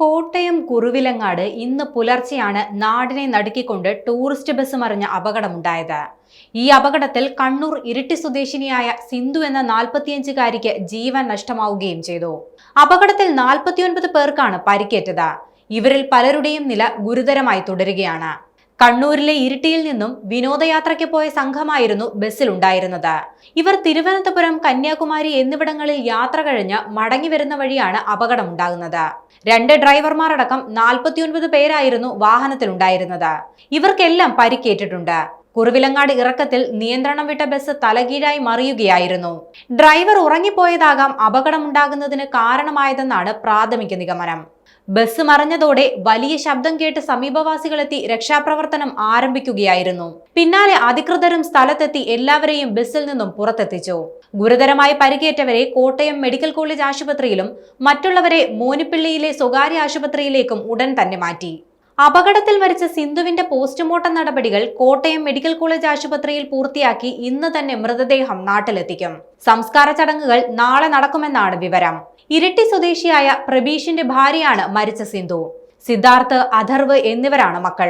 കോട്ടയം കുറുവിലങ്ങാട് ഇന്ന് പുലർച്ചെയാണ് നാടിനെ നടുക്കിക്കൊണ്ട് ടൂറിസ്റ്റ് ബസ് മറിഞ്ഞ അപകടമുണ്ടായത്. ഈ അപകടത്തിൽ കണ്ണൂർ ഇരിട്ടി സ്വദേശിനിയായ സിന്ധു എന്ന 45-കാരിക്ക് ജീവൻ നഷ്ടമാവുകയും ചെയ്തു. അപകടത്തിൽ 49 പേർക്കാണ് പരിക്കേറ്റത്. ഇവരിൽ പലരുടെയും നില ഗുരുതരമായി തുടരുകയാണ്. കണ്ണൂരിലെ ഇരിട്ടിയിൽ നിന്നും വിനോദയാത്രയ്ക്ക് പോയ സംഘമായിരുന്നു ബസ്സിലുണ്ടായിരുന്നത്. ഇവർ തിരുവനന്തപുരം, കന്യാകുമാരി എന്നിവിടങ്ങളിൽ യാത്ര കഴിഞ്ഞ് മടങ്ങി വരുന്ന വഴിയാണ് അപകടമുണ്ടാകുന്നത്. 2 ഡ്രൈവർമാരടക്കം 49 പേരായിരുന്നു വാഹനത്തിലുണ്ടായിരുന്നത്. ഇവർക്കെല്ലാം പരിക്കേറ്റിട്ടുണ്ട്. കുറുവിലങ്ങാട് ഇറക്കത്തിൽ നിയന്ത്രണം വിട്ട ബസ് തലകീഴായി മറിയുകയായിരുന്നു. ഡ്രൈവർ ഉറങ്ങിപ്പോയതാകാം അപകടമുണ്ടാകുന്നതിന് കാരണമായതെന്നാണ് പ്രാഥമിക നിഗമനം. ബസ് മറിഞ്ഞതോടെ വലിയ ശബ്ദം കേട്ട് സമീപവാസികളെത്തി രക്ഷാപ്രവർത്തനം ആരംഭിക്കുകയായിരുന്നു. പിന്നാലെ അധികൃതരും സ്ഥലത്തെത്തി എല്ലാവരെയും ബസ്സിൽ നിന്നും പുറത്തെത്തിച്ചു. ഗുരുതരമായി പരിക്കേറ്റവരെ കോട്ടയം മെഡിക്കൽ കോളേജ് ആശുപത്രിയിലും മറ്റുള്ളവരെ മോനിപ്പിള്ളിയിലെ സ്വകാര്യ ആശുപത്രിയിലേക്കും ഉടൻ തന്നെ മാറ്റി. അപകടത്തിൽ മരിച്ച സിന്ധുവിന്റെ പോസ്റ്റ്മോർട്ടം നടപടികൾ കോട്ടയം മെഡിക്കൽ കോളേജ് ആശുപത്രിയിൽ പൂർത്തിയാക്കി ഇന്ന് തന്നെ മൃതദേഹം നാട്ടിലെത്തിക്കും. സംസ്കാര ചടങ്ങുകൾ നാളെ നടക്കുമെന്നാണ് വിവരം. ഇരിട്ടി സ്വദേശിയായ പ്രബീഷിന്റെ ഭാര്യയാണ് മരിച്ച സിന്ധു. സിദ്ധാർത്ഥ്, അഥർവ് എന്നിവരാണ് മക്കൾ.